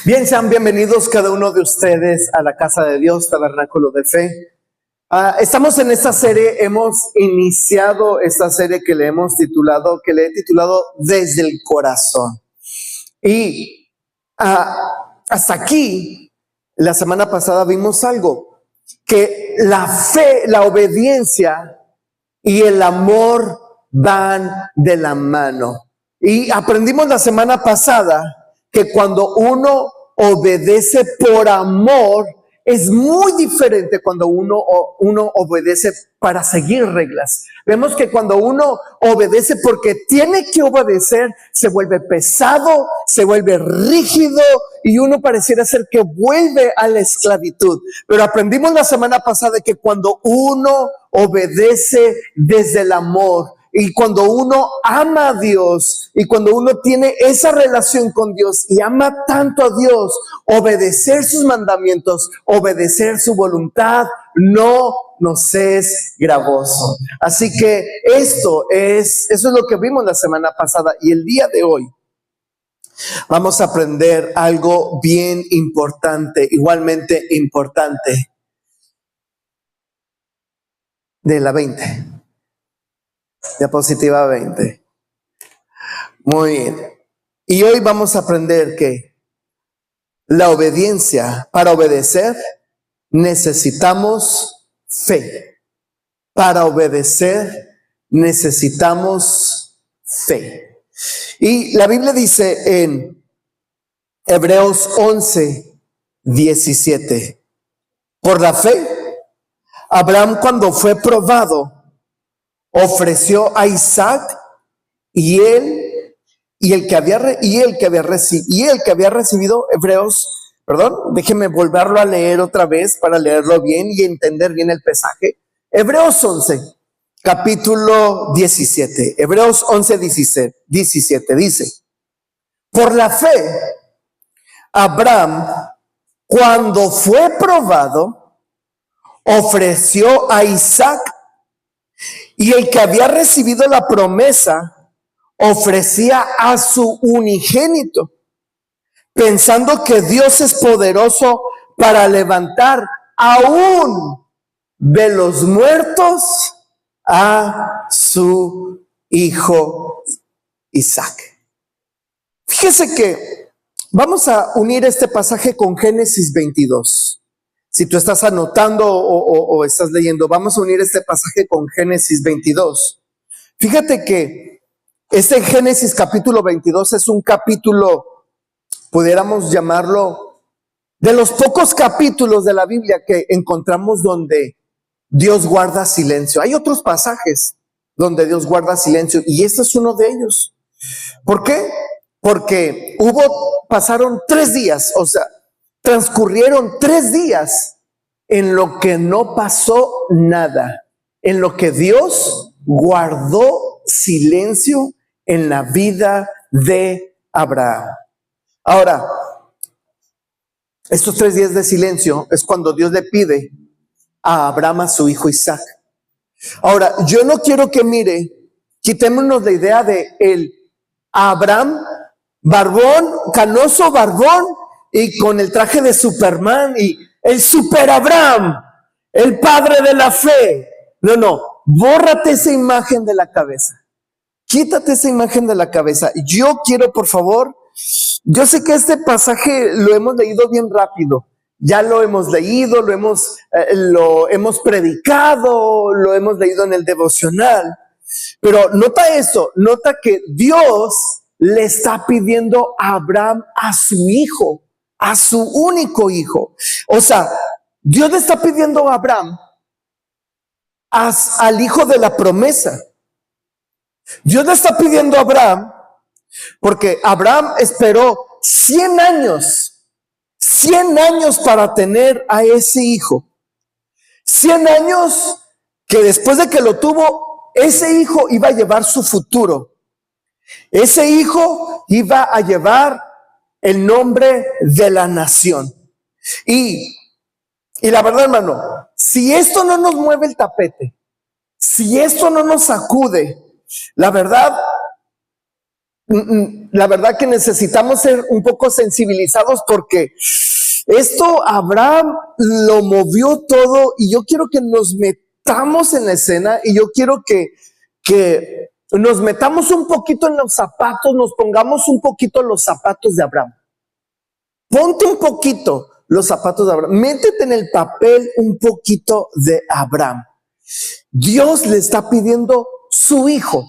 Bien, sean bienvenidos cada uno de ustedes a la Casa de Dios, Tabernáculo de Fe. Estamos en esta serie, hemos iniciado esta serie que le he titulado Desde el Corazón. Y hasta aquí, la semana pasada vimos algo, que la fe, la obediencia y el amor van de la mano. Y aprendimos la semana pasada que cuando uno obedece por amor, es muy diferente cuando uno obedece para seguir reglas. Vemos que cuando uno obedece porque tiene que obedecer, se vuelve pesado, se vuelve rígido y uno pareciera ser que vuelve a la esclavitud. Pero aprendimos la semana pasada que cuando uno obedece desde el amor, y cuando uno ama a Dios y cuando uno tiene esa relación con Dios y ama tanto a Dios, obedecer sus mandamientos, obedecer su voluntad, no nos es gravoso. Así que eso es lo que vimos la semana pasada y el día de hoy vamos a aprender algo bien importante, igualmente importante, de la 20. Diapositiva 20. Muy bien. Y hoy vamos a aprender que la obediencia, para obedecer, necesitamos fe. Para obedecer, necesitamos fe. Y la Biblia dice en Hebreos 11:17, por la fe, Abraham, cuando fue probado, ofreció a Isaac y el que había recibido, déjenme volverlo a leer otra vez para leerlo bien y entender bien el pasaje. Hebreos 11, capítulo 17. Hebreos 11:17 dice: por la fe, Abraham, cuando fue probado, ofreció a Isaac, y el que había recibido la promesa ofrecía a su unigénito, pensando que Dios es poderoso para levantar aún de los muertos a su hijo Isaac. Fíjese que vamos a unir este pasaje con Génesis 22. Si tú estás anotando o estás leyendo, vamos a unir este pasaje con Génesis 22. Fíjate que este Génesis capítulo 22 es un capítulo, pudiéramos llamarlo, de los pocos capítulos de la Biblia que encontramos donde Dios guarda silencio. Hay otros pasajes donde Dios guarda silencio y este es uno de ellos. ¿Por qué? Porque pasaron 3 días, transcurrieron 3 días en lo que no pasó nada, en lo que Dios guardó silencio en la vida de Abraham. Ahora, estos 3 días de silencio es cuando Dios le pide a Abraham a su hijo Isaac. Ahora, yo no quiero que quitémonos la idea de el Abraham barbón, canoso, barbón, y con el traje de Superman y el super Abraham, el padre de la fe. No, bórrate esa imagen de la cabeza. Quítate esa imagen de la cabeza. Yo quiero, por favor, yo sé que este pasaje lo hemos leído bien rápido. Ya lo hemos leído, lo hemos predicado, lo hemos leído en el devocional. Pero nota que Dios le está pidiendo a Abraham a su hijo, a su único hijo. O sea, Dios le está pidiendo a Abraham al hijo de la promesa. Dios le está pidiendo a Abraham porque Abraham esperó 100 años para tener a ese hijo. 100 años que después de que lo tuvo, ese hijo iba a llevar su futuro. Ese hijo iba a llevar el nombre de la nación. Y la verdad, hermano, si esto no nos mueve el tapete, si esto no nos sacude, la verdad, La verdad que necesitamos ser un poco sensibilizados porque esto Abraham lo movió todo y yo quiero que nos metamos en la escena y yo quiero que nos metamos un poquito en los zapatos, nos pongamos un poquito los zapatos de Abraham. Ponte un poquito los zapatos de Abraham, métete en el papel un poquito de Abraham. Dios le está pidiendo su hijo.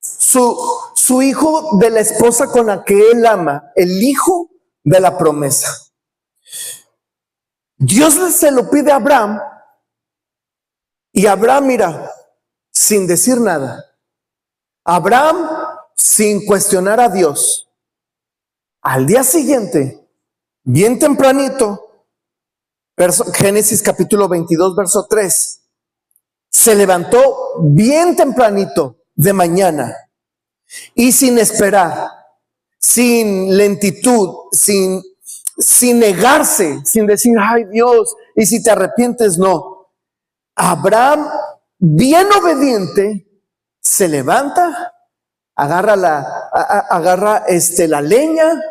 Su hijo de la esposa con la que él ama, el hijo de la promesa. Dios se lo pide a Abraham y Abraham, mira, sin decir nada. Abraham, sin cuestionar a Dios, al día siguiente, bien tempranito, Génesis capítulo 22, verso 3, se levantó bien tempranito de mañana y sin esperar, sin lentitud, sin negarse, sin decir, ay Dios, y si te arrepientes, no. Abraham, bien obediente, se levanta, agarra la leña,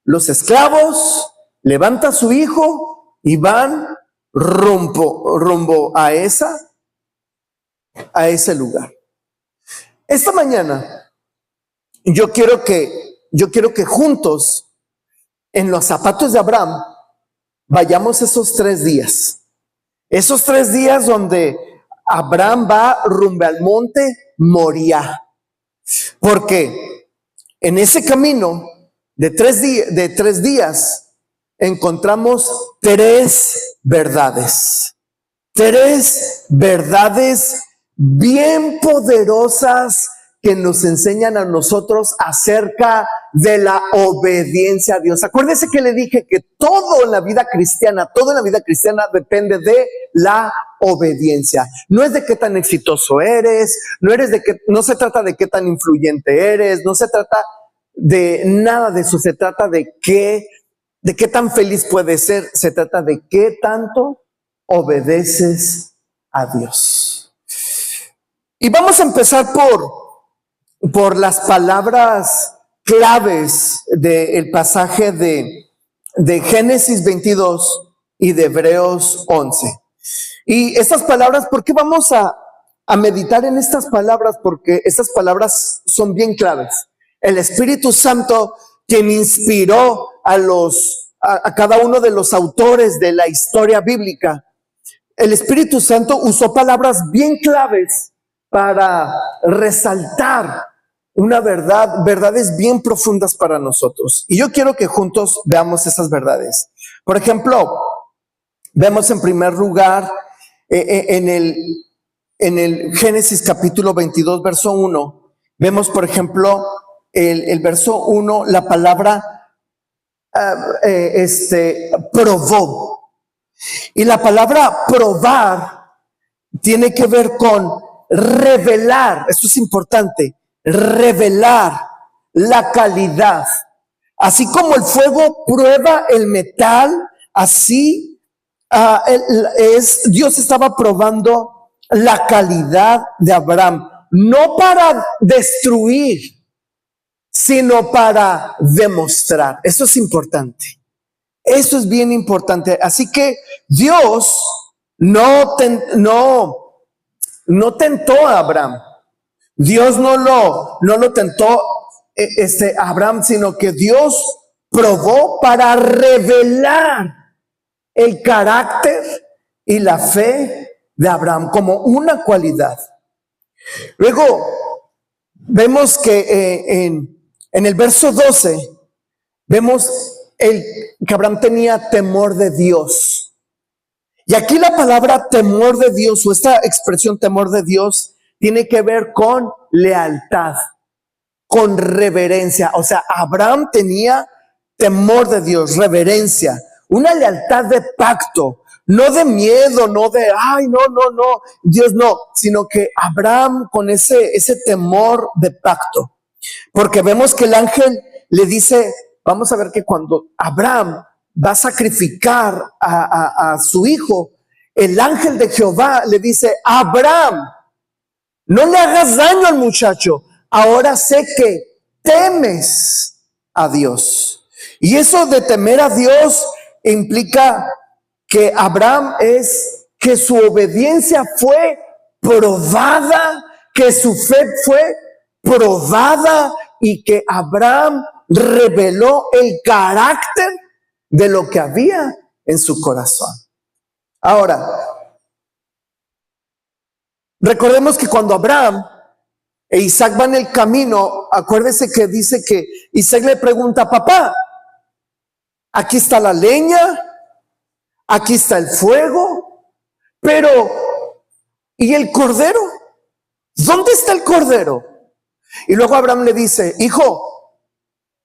los esclavos, levanta a su hijo y van rumbo a ese lugar. Esta mañana yo quiero que juntos en los zapatos de Abraham vayamos esos 3 días. Esos 3 días donde Abraham va rumbo al monte Moriah. Porque en ese camino de 3 días encontramos 3 verdades. 3 verdades bien poderosas que nos enseñan a nosotros acerca de la obediencia a Dios. Acuérdese que le dije que todo en la vida cristiana depende de la obediencia. No es de qué tan exitoso eres, no se trata de qué tan influyente eres, no se trata de nada de eso, se trata de qué tan feliz puedes ser, se trata de qué tanto obedeces a Dios. Y vamos a empezar por las palabras claves del pasaje de Génesis 22 y de Hebreos 11. Y estas palabras, ¿por qué vamos a meditar en estas palabras? Porque estas palabras son bien claves. El Espíritu Santo, quien inspiró a cada uno de los autores de la historia bíblica, el Espíritu Santo usó palabras bien claves para resaltar verdades bien profundas para nosotros. Y yo quiero que juntos veamos esas verdades. Por ejemplo, vemos en primer lugar en el Génesis capítulo 22, verso 1, vemos por ejemplo el verso 1, la palabra probó. Y la palabra probar tiene que ver con revelar, esto es importante, revelar la calidad. Así como el fuego prueba el metal, así Dios estaba probando la calidad de Abraham, no para destruir, sino para demostrar. Eso es importante. Eso es bien importante. Así que Dios no tentó a Abraham. Dios no lo tentó a Abraham, sino que Dios probó para revelar el carácter y la fe de Abraham como una cualidad. Luego vemos que en el verso 12 vemos que Abraham tenía temor de Dios. Y aquí la palabra temor de Dios, o esta expresión temor de Dios, tiene que ver con lealtad, con reverencia. O sea, Abraham tenía temor de Dios, reverencia, una lealtad de pacto, no de miedo, no de, ay, no, Dios no, sino que Abraham con ese temor de pacto. Porque vemos que el ángel le dice, vamos a ver que cuando Abraham va a sacrificar a su hijo, el ángel de Jehová le dice, Abraham, no le hagas daño al muchacho. Ahora sé que temes a Dios. Y eso de temer a Dios implica que que su obediencia fue probada, que su fe fue probada y que Abraham reveló el carácter de lo que había en su corazón. Ahora, recordemos que cuando Abraham e Isaac van en el camino, acuérdese que dice que Isaac le pregunta: papá, aquí está la leña, aquí está el fuego, pero ¿y el cordero? ¿Dónde está el cordero? Y luego Abraham le dice: hijo,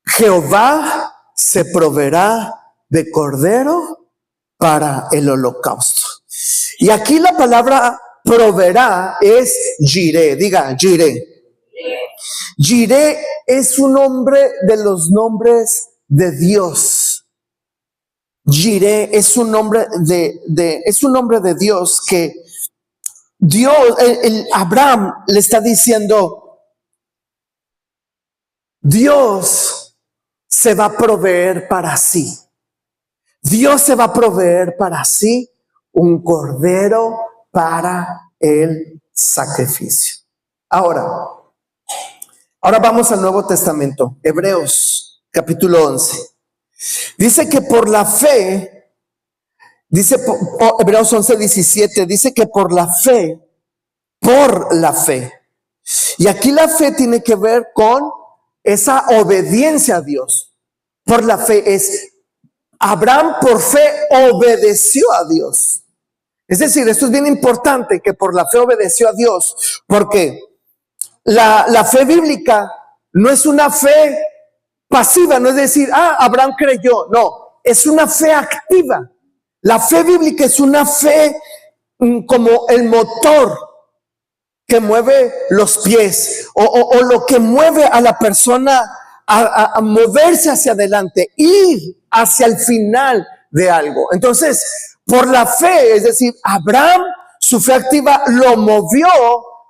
Jehová se proveerá de cordero para el holocausto. Y aquí la palabra proveerá es Jireh. Diga Jireh. Jireh es un nombre de los nombres de Dios. Jireh es un nombre de Dios que Dios, Abraham le está diciendo: Dios se va a proveer para sí. Dios se va a proveer para sí un cordero para el sacrificio. Ahora vamos al Nuevo Testamento, Hebreos capítulo 11. Dice que por la fe, dice Hebreos 11:17, dice que por la fe. Y aquí la fe tiene que ver con esa obediencia a Dios. Por la fe es, Abraham por fe obedeció a Dios. Es decir, esto es bien importante, que por la fe obedeció a Dios, porque la fe bíblica no es una fe pasiva, no es decir, Abraham creyó. No, es una fe activa. La fe bíblica es una fe como el motor que mueve los pies o lo que mueve a la persona a moverse hacia adelante, ir hacia el final de algo. Entonces, por la fe, es decir, Abraham, su fe activa lo movió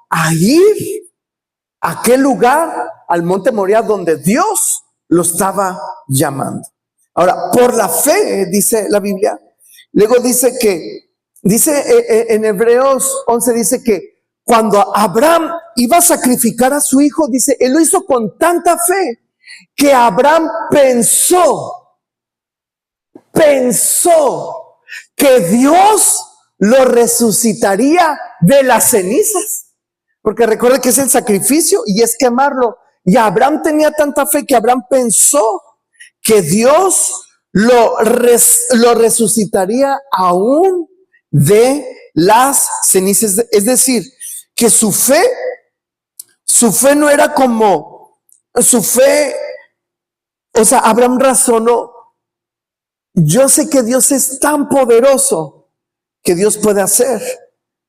a ir a aquel lugar, al monte Moriah, donde Dios lo estaba llamando. Ahora, por la fe, dice la Biblia. Luego dice en Hebreos 11, dice que cuando Abraham iba a sacrificar a su hijo, dice, él lo hizo con tanta fe que Abraham pensó que Dios lo resucitaría de las cenizas. Porque recuerda que es el sacrificio y es quemarlo. Y Abraham tenía tanta fe que Abraham pensó que Dios lo resucitaría aún de las cenizas. Es decir, que su fe no era como, o sea, Abraham razonó: yo sé que Dios es tan poderoso que Dios puede hacer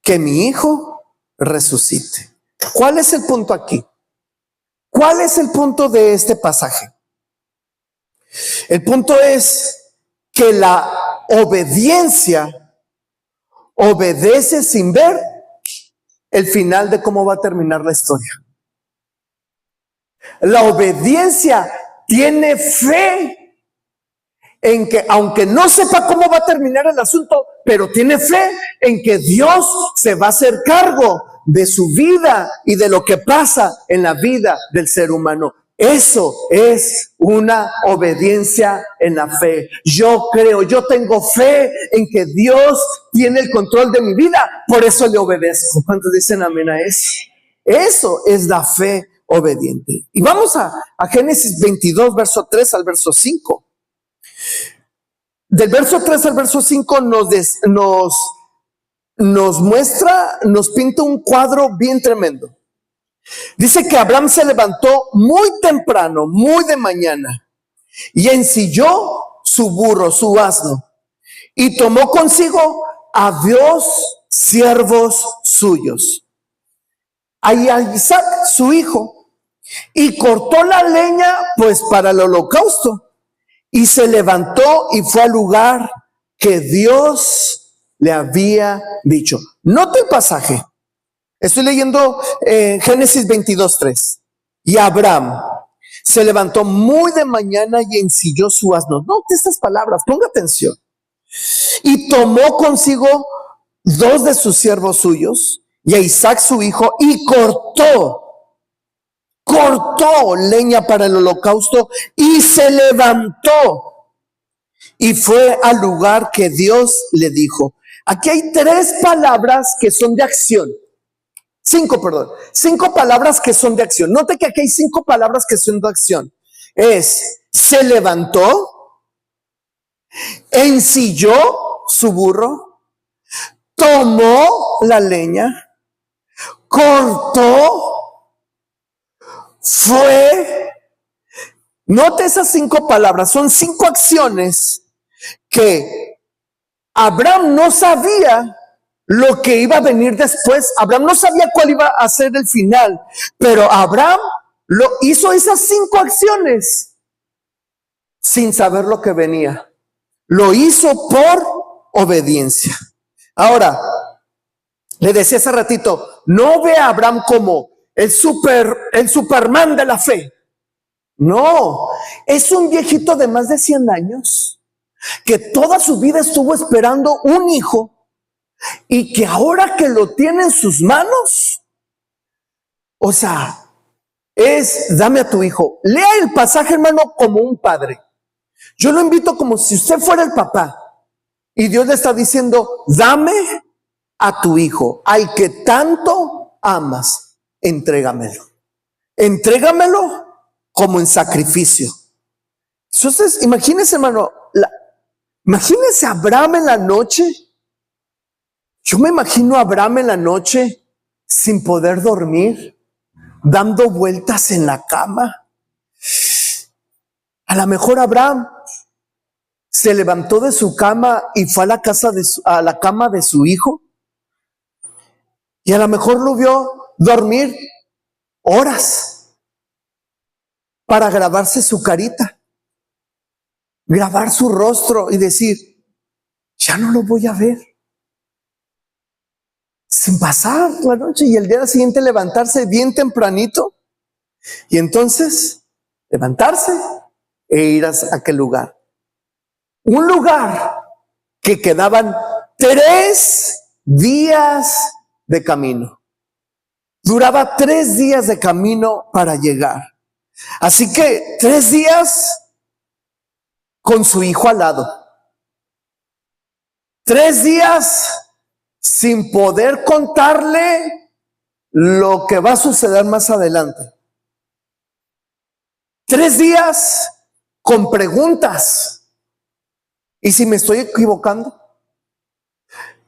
que mi hijo resucite. ¿Cuál es el punto aquí? ¿Cuál es el punto de este pasaje? El punto es que la obediencia obedece sin ver el final de cómo va a terminar la historia. La obediencia tiene fe en que, aunque no sepa cómo va a terminar el asunto, pero tiene fe en que Dios se va a hacer cargo de su vida y de lo que pasa en la vida del ser humano. Eso es una obediencia en la fe. Yo creo, yo tengo fe en que Dios tiene el control de mi vida, por eso le obedezco. ¿Cuántos dicen amén a eso? Eso es la fe obediente. Y vamos a Génesis 22, verso 3 al verso 5. Del verso 3 al verso 5 nos muestra, nos pinta un cuadro bien tremendo. Dice que Abraham se levantó muy temprano, muy de mañana, y ensilló su burro, su asno, y tomó consigo a 2 siervos suyos, a Isaac su hijo, y cortó la leña pues para el holocausto, y se levantó y fue al lugar que Dios le había dicho. Nota el pasaje. Estoy leyendo Génesis 22:3. Y Abraham Se levantó muy de mañana y ensilló su asno. Note estas palabras, ponga atención. Y tomó consigo 2 de sus siervos suyos y a Isaac su hijo y cortó leña para el holocausto y se levantó y fue al lugar que Dios le dijo. Aquí hay 3 palabras que son de acción. 5 palabras que son de acción. Note que aquí hay 5 palabras que son de acción. Se levantó, ensilló su burro, tomó la leña, cortó, fue. Note esas 5 palabras, son 5 acciones que Abraham no sabía lo que iba a venir después. Abraham no sabía cuál iba a ser el final, pero Abraham hizo esas 5 acciones sin saber lo que venía. Lo hizo por obediencia. Ahora, le decía hace ratito, no ve a Abraham como el Superman de la fe. No, es un viejito de más de 100 años que toda su vida estuvo esperando un hijo y que ahora que lo tiene en sus manos, o sea, dame a tu hijo. Lea el pasaje, hermano, como un padre. Yo lo invito como si usted fuera el papá y Dios le está diciendo, dame a tu hijo, al que tanto amas, entrégamelo como en sacrificio. Entonces, imagínese, hermano, imagínese a Abraham en la noche. Yo me imagino a Abraham en la noche sin poder dormir, dando vueltas en la cama. A lo mejor Abraham se levantó de su cama y fue a la cama de su hijo, y a lo mejor lo vio dormir horas para grabarse su carita, grabar su rostro y decir, ya no lo voy a ver. Sin pasar la noche y el día siguiente levantarse bien tempranito y entonces levantarse e ir a aquel lugar. Un lugar que quedaban 3 días de camino. Duraba 3 días de camino para llegar. Así que 3 días con su hijo al lado. 3 días sin poder contarle lo que va a suceder más adelante. 3 días con preguntas. ¿Y si me estoy equivocando?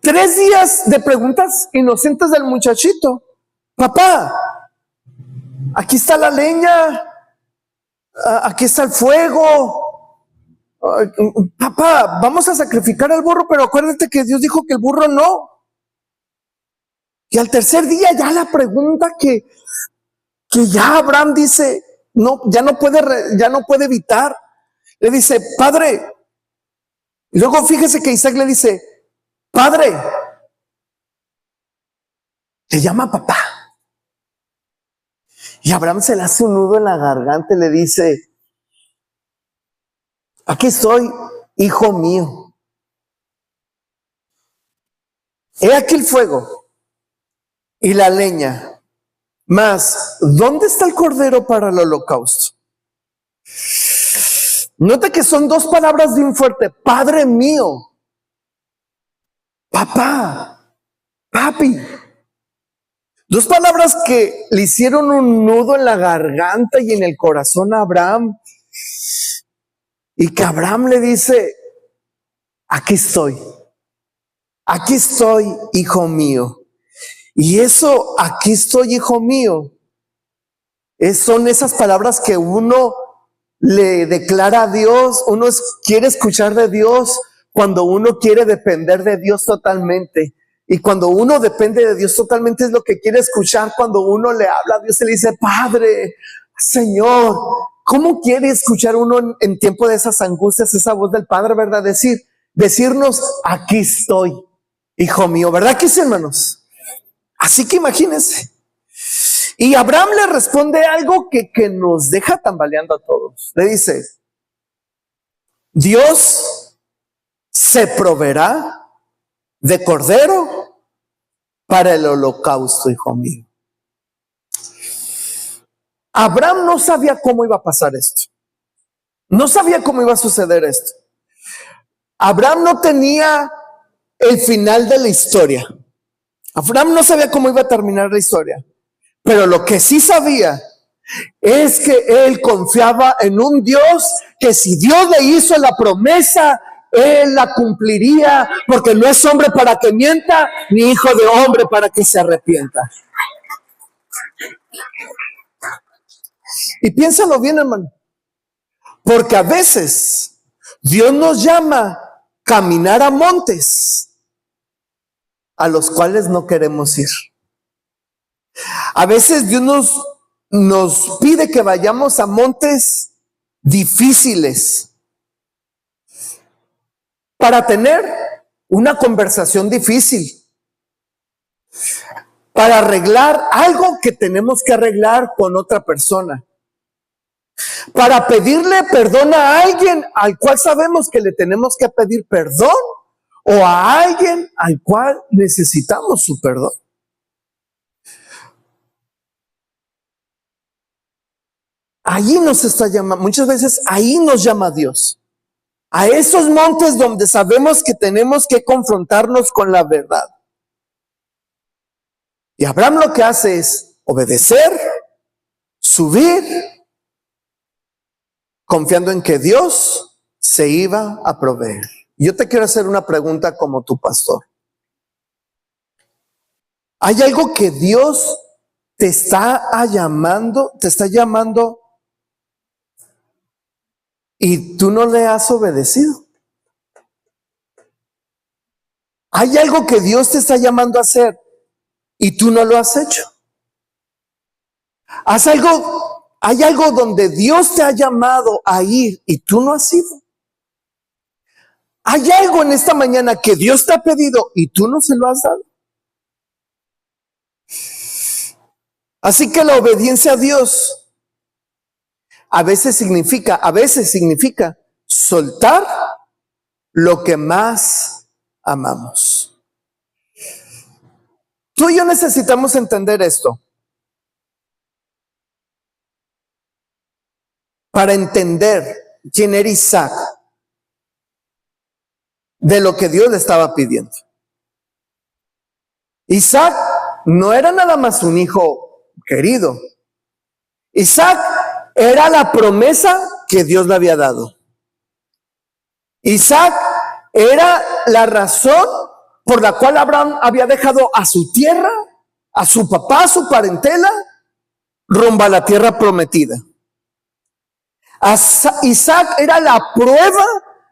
3 días de preguntas inocentes del muchachito. Papá, aquí está la leña, aquí está el fuego. Papá, vamos a sacrificar al burro, pero acuérdate que Dios dijo que el burro no. Y al 3er día ya la pregunta que ya Abraham dice, no, ya no puede evitar. Le dice, padre. Y luego fíjese que Isaac le dice, padre. Le llama papá. Y Abraham se le hace un nudo en la garganta y le dice, aquí estoy, hijo mío. He aquí el fuego y la leña, mas ¿dónde está el cordero para el holocausto? Nota que son 2 palabras bien fuertes. Padre mío, papá, papi. 2 palabras que le hicieron un nudo en la garganta y en el corazón a Abraham. Y que Abraham le dice, aquí estoy, hijo mío. Y eso, aquí estoy, hijo mío, son esas palabras que uno le declara a Dios. Uno quiere escuchar de Dios cuando uno quiere depender de Dios totalmente. Y cuando uno depende de Dios totalmente es lo que quiere escuchar. Cuando uno le habla a Dios y le dice, Padre, Señor, ¿cómo quiere escuchar uno en tiempo de esas angustias esa voz del Padre, verdad? Decirnos, aquí estoy, hijo mío, ¿verdad que sí, hermanos? Así que imagínense. Y Abraham le responde algo que nos deja tambaleando a todos. Le dice, Dios se proveerá de cordero para el holocausto, hijo mío. Abraham no sabía cómo iba a pasar esto. No sabía cómo iba a suceder esto. Abraham no tenía el final de la historia. Abraham no sabía cómo iba a terminar la historia. Pero lo que sí sabía es que él confiaba en un Dios que si Dios le hizo la promesa, él la cumpliría, porque no es hombre para que mienta, ni hijo de hombre para que se arrepienta. Y piénsalo bien, hermano, porque a veces Dios nos llama a caminar a montes a los cuales no queremos ir. A veces Dios nos pide que vayamos a montes difíciles para tener una conversación difícil, para arreglar algo que tenemos que arreglar con otra persona, para pedirle perdón a alguien al cual sabemos que le tenemos que pedir perdón, o a alguien al cual necesitamos su perdón. Allí nos está llamando, muchas veces ahí nos llama Dios. A esos montes donde sabemos que tenemos que confrontarnos con la verdad. Y Abraham lo que hace es obedecer, subir, confiando en que Dios se iba a proveer. Yo te quiero hacer una pregunta como tu pastor. ¿Hay algo que Dios te está llamando y tú no le has obedecido? ¿Hay algo que Dios te está llamando a hacer y tú no lo has hecho? ¿Hay algo donde Dios te ha llamado a ir y tú no has ido? ¿Hay algo en esta mañana que Dios te ha pedido y tú no se lo has dado? Así que la obediencia a Dios a veces significa soltar lo que más amamos. Tú y yo necesitamos entender esto para entender quién era Isaac, de lo que Dios le estaba pidiendo. Isaac no era nada más un hijo querido. Isaac era la promesa que Dios le había dado. Isaac era la razón por la cual Abraham había dejado a su tierra, a su papá, a su parentela, rumbo a la tierra prometida. Isaac era la prueba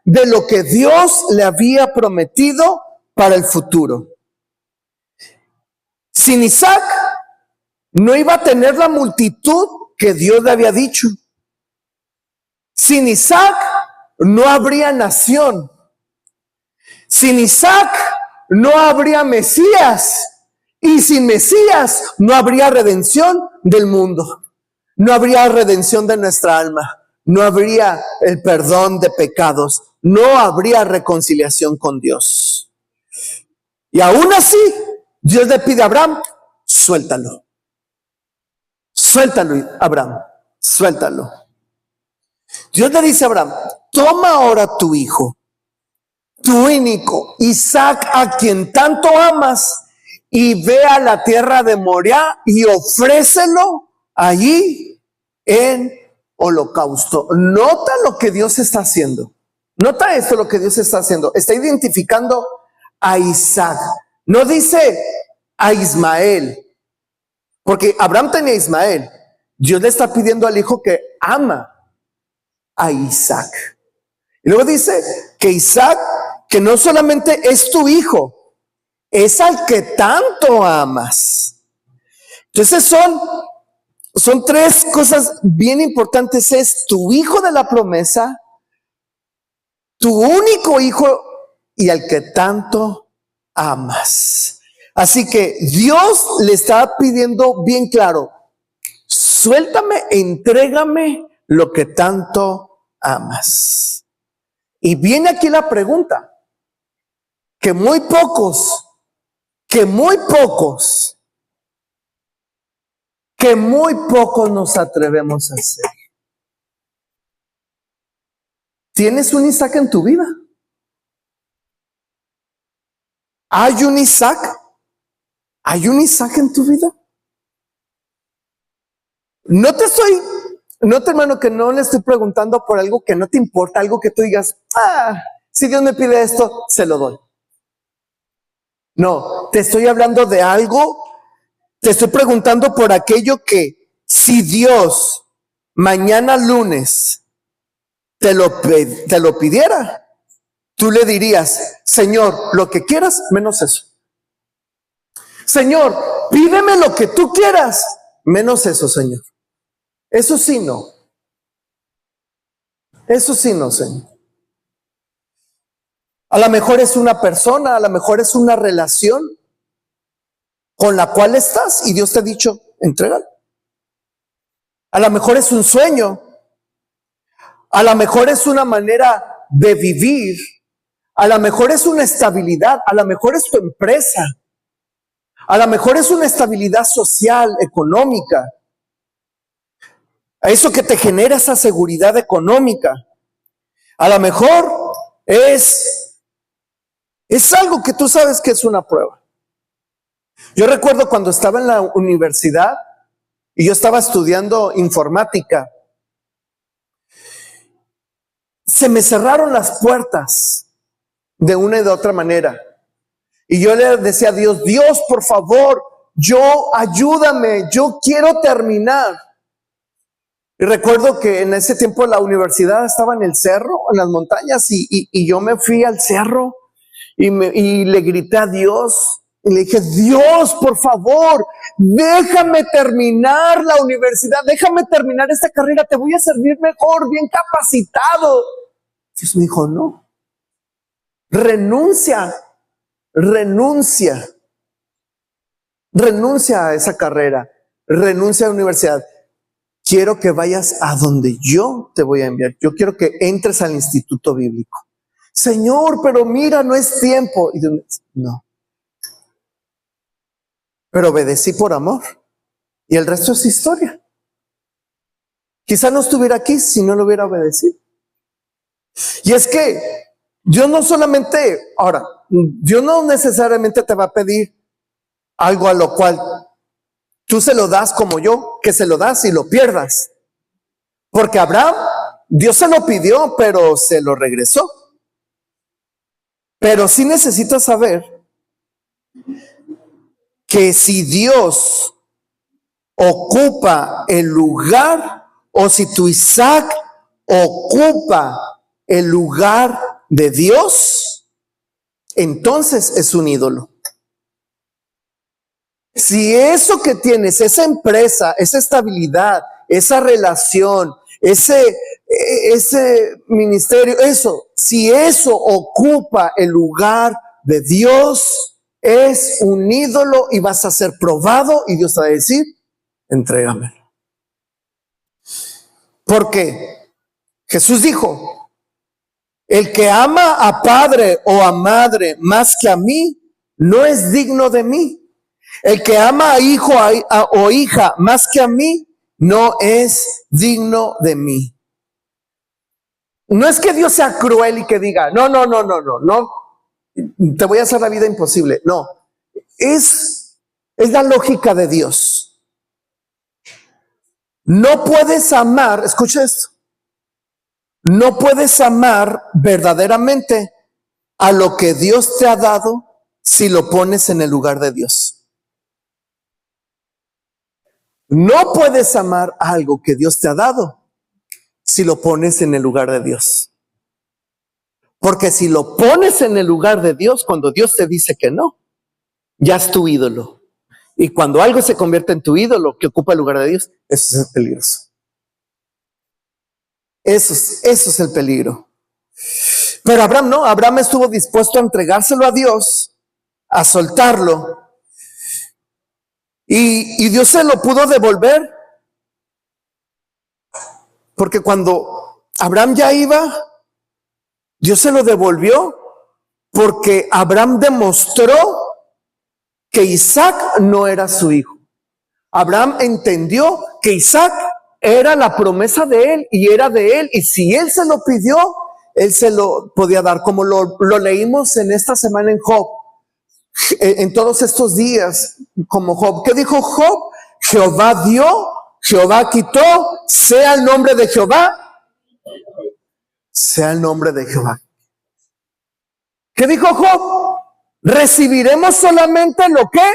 de lo que Dios le había prometido para el futuro. Sin Isaac no iba a tener la multitud que Dios le había dicho. Sin Isaac no habría nación. Sin Isaac no habría Mesías. Y sin Mesías no habría redención del mundo. No habría redención de nuestra alma. No habría el perdón de pecados. No habría reconciliación con Dios. Y aún así, Dios le pide a Abraham, suéltalo. Suéltalo, Abraham, suéltalo. Dios le dice a Abraham, toma ahora tu hijo, tu único, Isaac, a quien tanto amas, y ve a la tierra de Moriah y ofrécelo allí en holocausto. Nota lo que Dios está haciendo. Nota esto, lo que Dios está haciendo. Está identificando a Isaac. No dice a Ismael, porque Abraham tenía a Ismael. Dios le está pidiendo al hijo que ama a Isaac. Y luego dice que Isaac, que no solamente es tu hijo, es al que tanto amas. Entonces son tres cosas bien importantes. Es tu hijo de la promesa, tu único hijo y al que tanto amas. Así que Dios le está pidiendo bien claro, suéltame, entrégame lo que tanto amas. Y viene aquí la pregunta, que muy pocos nos atrevemos a hacer. ¿Tienes un Isaac en tu vida? ¿Hay un Isaac? ¿Hay un Isaac en tu vida? No te, hermano, que no le estoy preguntando por algo que no te importa, algo que tú digas, si Dios me pide esto, se lo doy. No, te estoy hablando de algo, te estoy preguntando por aquello que si Dios mañana lunes te lo pidiera, tú le dirías, Señor, lo que quieras, menos eso. Señor, pídeme lo que tú quieras, menos eso, Señor. Eso sí no. Eso sí no, Señor. A lo mejor es una persona, a lo mejor es una relación con la cual estás y Dios te ha dicho, entrégalo. A lo mejor es un sueño, a lo mejor es una manera de vivir, a lo mejor es una estabilidad, a lo mejor es tu empresa, a lo mejor es una estabilidad social, económica, a eso que te genera esa seguridad económica. A lo mejor es algo que tú sabes que es una prueba. Yo recuerdo cuando estaba en la universidad y yo estaba estudiando informática, se me cerraron las puertas de una y de otra manera. Y yo le decía a Dios, Dios, por favor, ayúdame, yo quiero terminar. Y recuerdo que en ese tiempo la universidad estaba en el cerro, en las montañas, y yo me fui al cerro y le grité a Dios. Y le dije, Dios, por favor, déjame terminar la universidad, déjame terminar esta carrera, te voy a servir mejor, bien capacitado. Dios me dijo, no, renuncia a esa carrera, renuncia a la universidad. Quiero que vayas a donde yo te voy a enviar. Yo quiero que entres al instituto bíblico. Señor, pero mira, no es tiempo. Y no. Pero obedecí por amor. Y el resto es historia. Quizá no estuviera aquí si no lo hubiera obedecido. Y es que Dios no necesariamente te va a pedir algo a lo cual tú se lo das como yo, que se lo das y lo pierdas. Porque Abraham, Dios se lo pidió, pero se lo regresó. Pero sí necesitas saber que si Dios ocupa el lugar, o si tu Isaac ocupa el lugar de Dios, entonces es un ídolo. Si eso que tienes, esa empresa, esa estabilidad, esa relación, ese ministerio, si eso ocupa el lugar de Dios, es un ídolo y vas a ser probado y Dios te va a decir, entrégamelo. Porque Jesús dijo, el que ama a padre o a madre más que a mí, no es digno de mí. El que ama a hijo o hija más que a mí, no es digno de mí. No es que Dios sea cruel y que diga, no, te voy a hacer la vida imposible. No, es la lógica de Dios. No puedes amar, escucha esto, no puedes amar verdaderamente a lo que Dios te ha dado si lo pones en el lugar de Dios. No puedes amar algo que Dios te ha dado si lo pones en el lugar de Dios. Porque si lo pones en el lugar de Dios, cuando Dios te dice que no, ya es tu ídolo. Y cuando algo se convierte en tu ídolo que ocupa el lugar de Dios, eso es peligroso. Eso es el peligro. Pero Abraham no, Abraham estuvo dispuesto a entregárselo a Dios, a soltarlo. Y Dios se lo pudo devolver Porque cuando Abraham ya iba, Dios se lo devolvió, porque Abraham demostró que Isaac no era su hijo. Abraham entendió que Isaac era la promesa de él y era de él, y si él se lo pidió, él se lo podía dar, como lo leímos en esta semana en Job, en todos estos días, como Job. ¿Qué dijo Job? Jehová dio, Jehová quitó, sea el nombre de Jehová, sea el nombre de Jehová. ¿Qué dijo Job? ¿Recibiremos solamente lo que?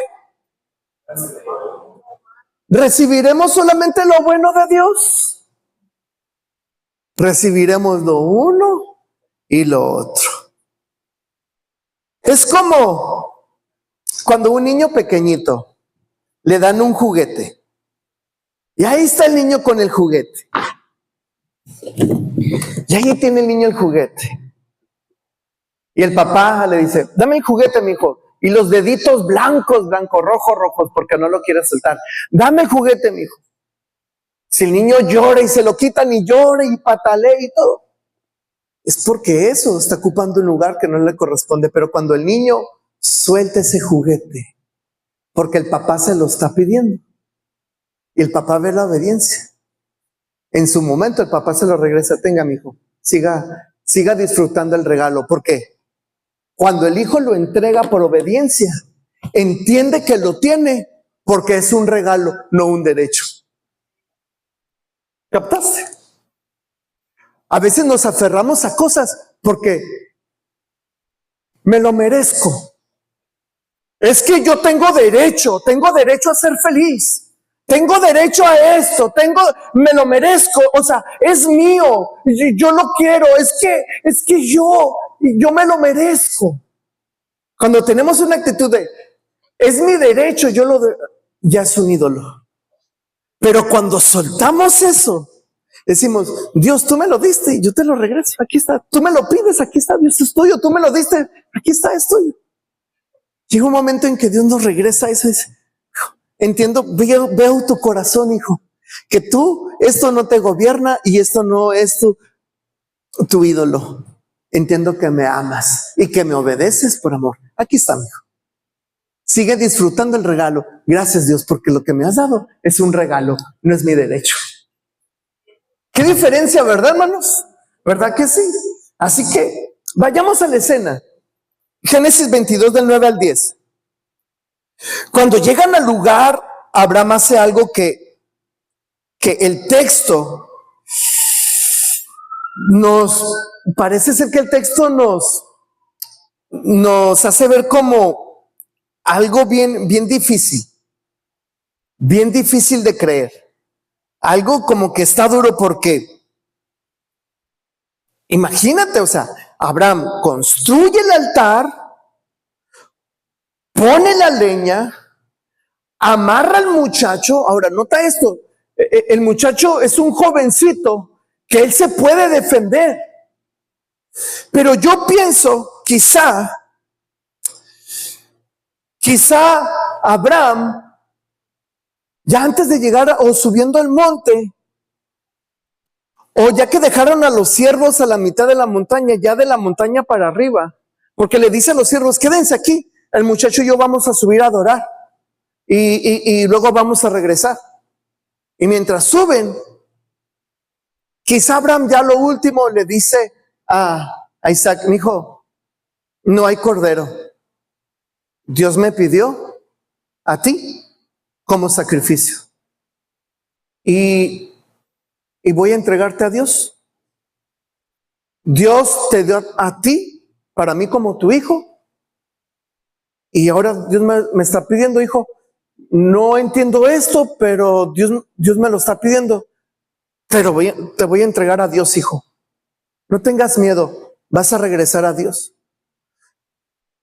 ¿Recibiremos solamente lo bueno de Dios? Recibiremos lo uno y lo otro. Es como cuando un niño pequeñito le dan un juguete. Y ahí está el niño con el juguete. Y ahí tiene el niño el juguete. Y el papá le dice, dame el juguete, mijo. Y los deditos blancos, rojos, porque no lo quiere soltar. Dame el juguete, mijo. Si el niño llora y se lo quitan y llora y patalea y todo, es porque eso está ocupando un lugar que no le corresponde. Pero cuando el niño suelta ese juguete, porque el papá se lo está pidiendo, y el papá ve la obediencia, en su momento el papá se lo regresa. Tenga, mijo, siga disfrutando el regalo. ¿Por qué? Cuando el hijo lo entrega por obediencia, entiende que lo tiene porque es un regalo, no un derecho. ¿Captaste? A veces nos aferramos a cosas porque me lo merezco. Es que yo tengo derecho a ser feliz. Tengo derecho a esto, me lo merezco, o sea, es mío, yo lo quiero, es que yo me lo merezco. Cuando tenemos una actitud de, es mi derecho, ya es un ídolo. Pero cuando soltamos eso, decimos, Dios, tú me lo diste y yo te lo regreso, aquí está. Tú me lo pides, aquí está, Dios, es tuyo. Tú me lo diste, aquí está, es tuyo. Llega un momento en que Dios nos regresa eso y dice, entiendo, veo tu corazón, hijo, que esto no te gobierna y esto no es tu ídolo. Entiendo que me amas y que me obedeces por amor. Aquí está, mi hijo. Sigue disfrutando el regalo. Gracias, Dios, porque lo que me has dado es un regalo, no es mi derecho. ¿Qué diferencia, verdad, hermanos? ¿Verdad que sí? Así que vayamos a la escena. Génesis 22 del 9 al 10. Cuando llegan al lugar, Abraham hace algo que el texto parece ser que el texto nos hace ver como algo bien difícil de creer. Algo como que está duro porque, imagínate, o sea, Abraham construye el altar, pone la leña, amarra al muchacho. Ahora, nota esto, el muchacho es un jovencito que él se puede defender. Pero yo pienso, quizá Abraham, ya antes de llegar o subiendo al monte, o ya que dejaron a los siervos a la mitad de la montaña, ya de la montaña para arriba, porque le dice a los siervos, quédense aquí, el muchacho y yo vamos a subir a adorar y luego vamos a regresar. Y mientras suben, quizá Abraham ya lo último le dice a Isaac, mijo, no hay cordero. Dios me pidió a ti como sacrificio. Y voy a entregarte a Dios. Dios te dio a ti, para mí como tu hijo. Y ahora Dios me está pidiendo, hijo, no entiendo esto, pero Dios me lo está pidiendo. Pero te voy a entregar a Dios, hijo. No tengas miedo, vas a regresar a Dios.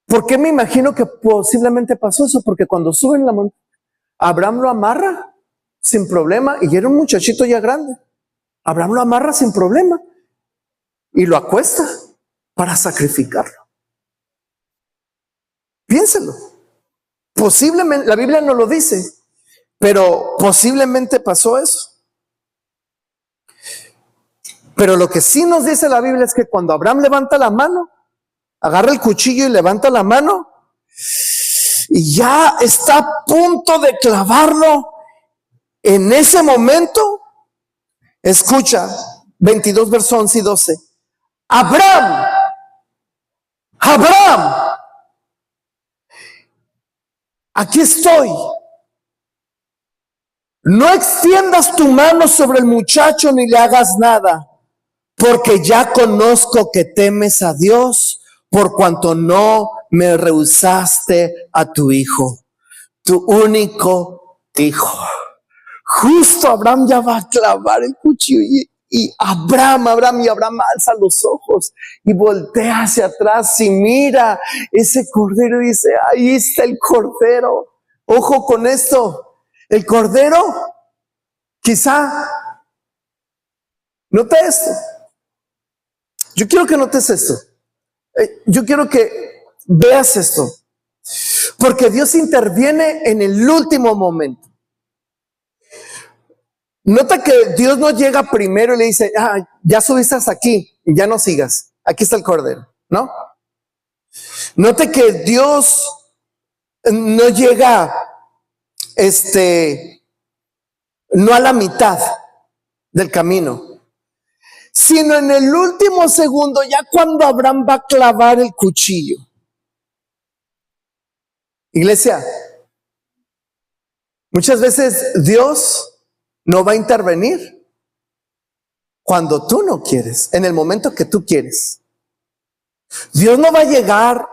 ¿Por qué me imagino que posiblemente pasó eso? Porque cuando suben la montaña, Abraham lo amarra sin problema, y era un muchachito ya grande. Abraham lo amarra sin problema y lo acuesta para sacrificarlo. Piénselo. Posiblemente, la Biblia no lo dice, pero posiblemente pasó eso. Pero lo que sí nos dice la Biblia es que cuando Abraham levanta la mano, agarra el cuchillo y levanta la mano, y ya está a punto de clavarlo, en ese momento, escucha, 22 versos 11 y 12. Abraham, aquí estoy. No extiendas tu mano sobre el muchacho ni le hagas nada, porque ya conozco que temes a Dios, por cuanto no me rehusaste a tu hijo, tu único hijo. Justo Abraham ya va a clavar el cuchillo y Abraham alza los ojos y voltea hacia atrás y mira ese cordero y dice, ahí está el cordero. Ojo con esto, el cordero, quizá, nota esto. Yo quiero que notes esto. Yo quiero que veas esto. Porque Dios interviene en el último momento. Nota que Dios no llega primero y le dice, ya subiste hasta aquí, ya no sigas. Aquí está el cordero, ¿no? Nota que Dios no llega, no a la mitad del camino, sino en el último segundo, ya cuando Abraham va a clavar el cuchillo. Iglesia, muchas veces Dios no va a intervenir cuando tú no quieres, en el momento que tú quieres. Dios no va a llegar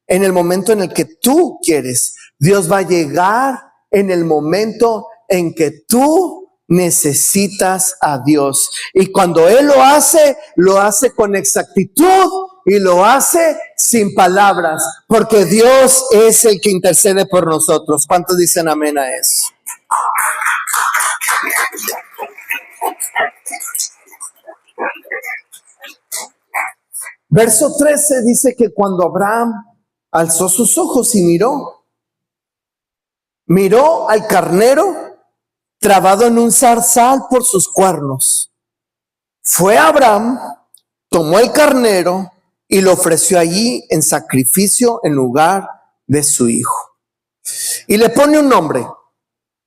en el momento en el que tú quieres. Dios va a llegar en el momento en que tú necesitas a Dios. Y cuando Él lo hace con exactitud y lo hace sin palabras, porque Dios es el que intercede por nosotros. ¿Cuántos dicen amén a eso? Verso 13 dice que cuando Abraham alzó sus ojos y miró al carnero trabado en un zarzal por sus cuernos. Fue Abraham, tomó el carnero y lo ofreció allí en sacrificio en lugar de su hijo. Y le pone un nombre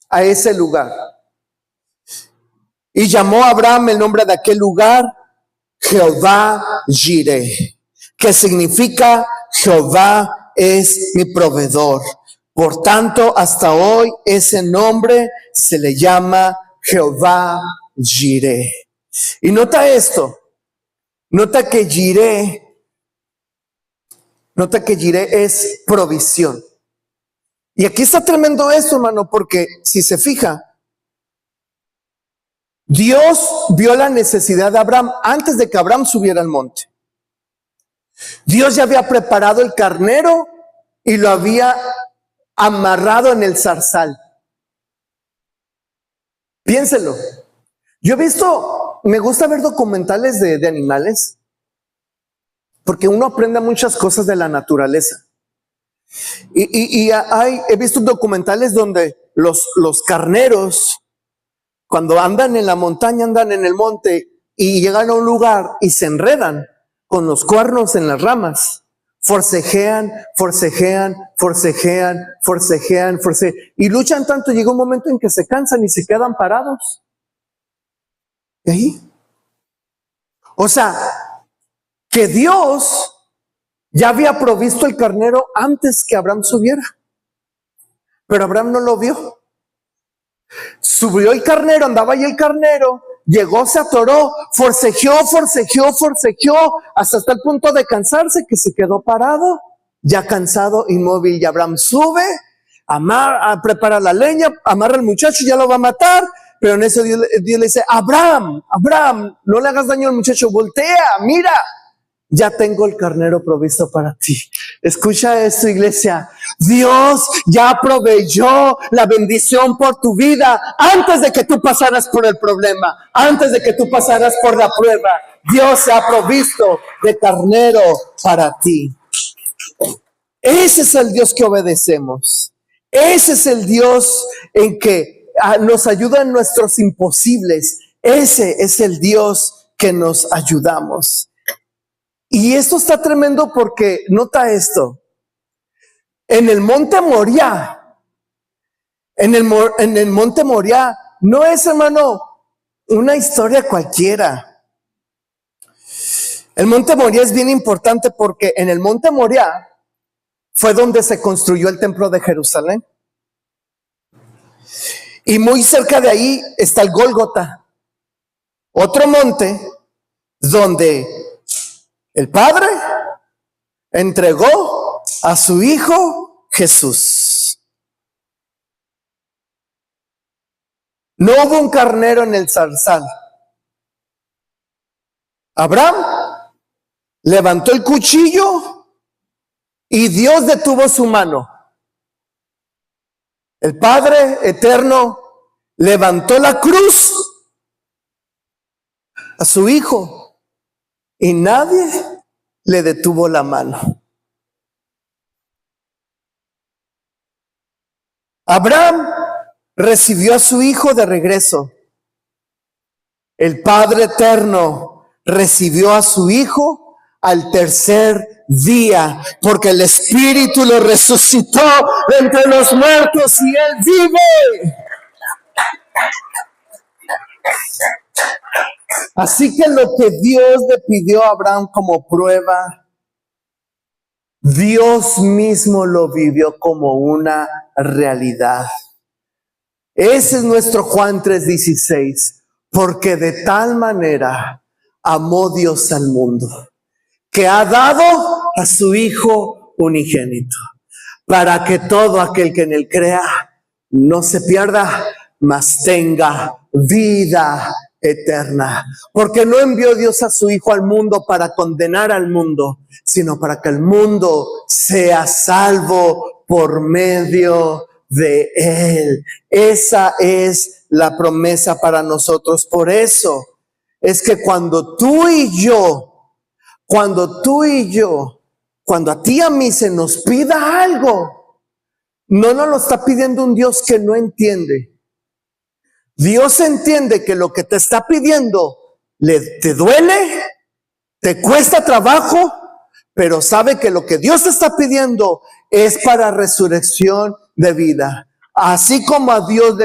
a ese lugar. Y llamó a Abraham el nombre de aquel lugar Jehová Jireh, que significa Jehová es mi proveedor. Por tanto, hasta hoy ese nombre se le llama Jehová Jireh. Y nota esto, nota que Jireh es provisión. Y aquí está tremendo esto, hermano, porque si se fija, Dios vio la necesidad de Abraham antes de que Abraham subiera al monte. Dios ya había preparado el carnero y lo había amarrado en el zarzal. Piénselo. Yo he visto, me gusta ver documentales de animales, porque uno aprende muchas cosas de la naturaleza. He visto documentales donde los carneros, cuando andan en la montaña, andan en el monte y llegan a un lugar y se enredan con los cuernos en las ramas. Forcejean y luchan tanto. Llega un momento en que se cansan y se quedan parados. ¿Y ahí? O sea, que Dios ya había provisto el carnero antes que Abraham subiera. Pero Abraham no lo vio. Subió el carnero, andaba ahí el carnero, llegó, se atoró, forcejeó, hasta el punto de cansarse, que se quedó parado, ya cansado, inmóvil. Y Abraham sube, prepara la leña, amarra al muchacho, ya lo va a matar. Pero en eso Dios le dice, Abraham, no le hagas daño al muchacho, voltea, mira, ya tengo el carnero provisto para ti. Escucha esto, iglesia. Dios ya proveyó la bendición por tu vida antes de que tú pasaras por el problema, antes de que tú pasaras por la prueba. Dios se ha provisto de carnero para ti. Ese es el Dios que obedecemos. Ese es el Dios en que nos ayuda en nuestros imposibles. Ese es el Dios que nos ayudamos. Y esto está tremendo porque nota esto. En el monte Moriah, en el monte Moriah, no es, hermano, una historia cualquiera. El monte Moriah es bien importante porque en el monte Moriah fue donde se construyó el templo de Jerusalén. Y muy cerca de ahí está el Gólgota, otro monte donde el Padre entregó a su Hijo Jesús. No hubo un carnero en el zarzal. Abraham levantó el cuchillo y Dios detuvo su mano. El Padre eterno levantó la cruz a su Hijo y nadie le detuvo la mano. Abraham recibió a su Hijo de regreso. El Padre eterno recibió a su Hijo al tercer día, porque el Espíritu lo resucitó entre los muertos y Él vive. Así que lo que Dios le pidió a Abraham como prueba, Dios mismo lo vivió como una realidad. Ese es nuestro Juan 3:16, porque de tal manera amó Dios al mundo, que ha dado a su Hijo unigénito, para que todo aquel que en Él crea no se pierda, mas tenga vida eterna. Porque no envió Dios a su Hijo al mundo para condenar al mundo, sino para que el mundo sea salvo por medio de Él. Esa es la promesa para nosotros. Por eso es que cuando a ti y a mí se nos pida algo, no nos lo está pidiendo un Dios que no entiende. Dios entiende que lo que te está pidiendo te duele, te cuesta trabajo, pero sabe que lo que Dios te está pidiendo es para resurrección de vida. Así como a Dios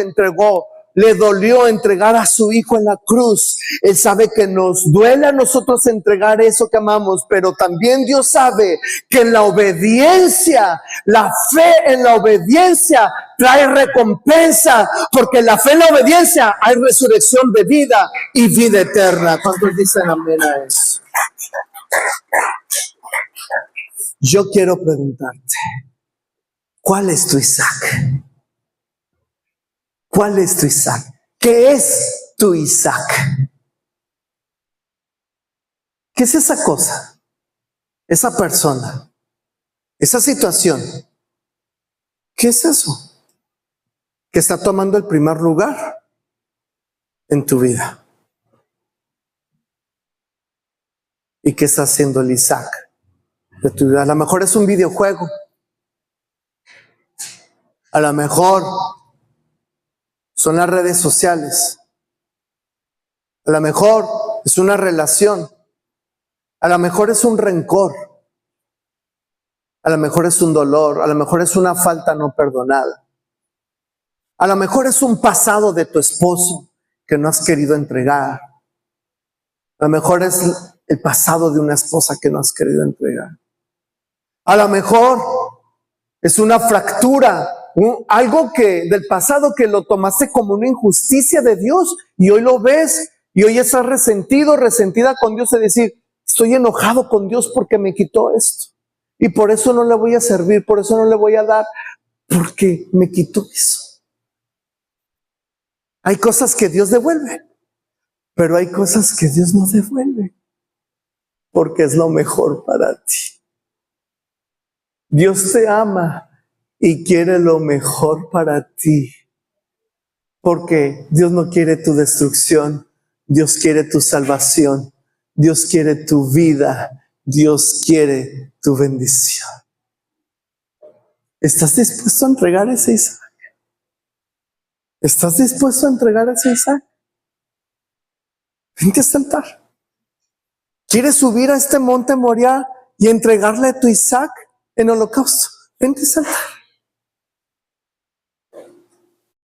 le dolió entregar a su Hijo en la cruz. Él sabe que nos duele a nosotros entregar eso que amamos, pero también Dios sabe que en la obediencia, la fe en la obediencia trae recompensa, porque en la fe en la obediencia hay resurrección de vida y vida eterna. ¿Cuántos dicen amén a eso? Yo quiero preguntarte, ¿cuál es tu Isaac? ¿Cuál es tu Isaac? ¿Qué es tu Isaac? ¿Qué es esa cosa? Esa persona, esa situación. ¿Qué es eso? Que está tomando el primer lugar en tu vida. ¿Y qué está haciendo el Isaac de tu vida? A lo mejor es un videojuego. A lo mejor son las redes sociales. A lo mejor es una relación. A lo mejor es un rencor. A lo mejor es un dolor. A lo mejor es una falta no perdonada. A lo mejor es un pasado de tu esposo que no has querido entregar. A lo mejor es el pasado de una esposa que no has querido entregar. A lo mejor es una fractura, algo del pasado que lo tomaste como una injusticia de Dios y hoy lo ves y hoy estás resentida con Dios de decir, estoy enojado con Dios porque me quitó esto y por eso no le voy a servir, por eso no le voy a dar, porque me quitó eso. Hay cosas que Dios devuelve, pero hay cosas que Dios no devuelve porque es lo mejor para ti. Dios te ama y quiere lo mejor para ti, porque Dios no quiere tu destrucción, Dios quiere tu salvación, Dios quiere tu vida, Dios quiere tu bendición. ¿Estás dispuesto a entregar ese Isaac? ¿Estás dispuesto a entregar ese Isaac? Vente a este altar. ¿Quieres subir a este monte Moriah y entregarle a tu Isaac en holocausto? Vente a saltar.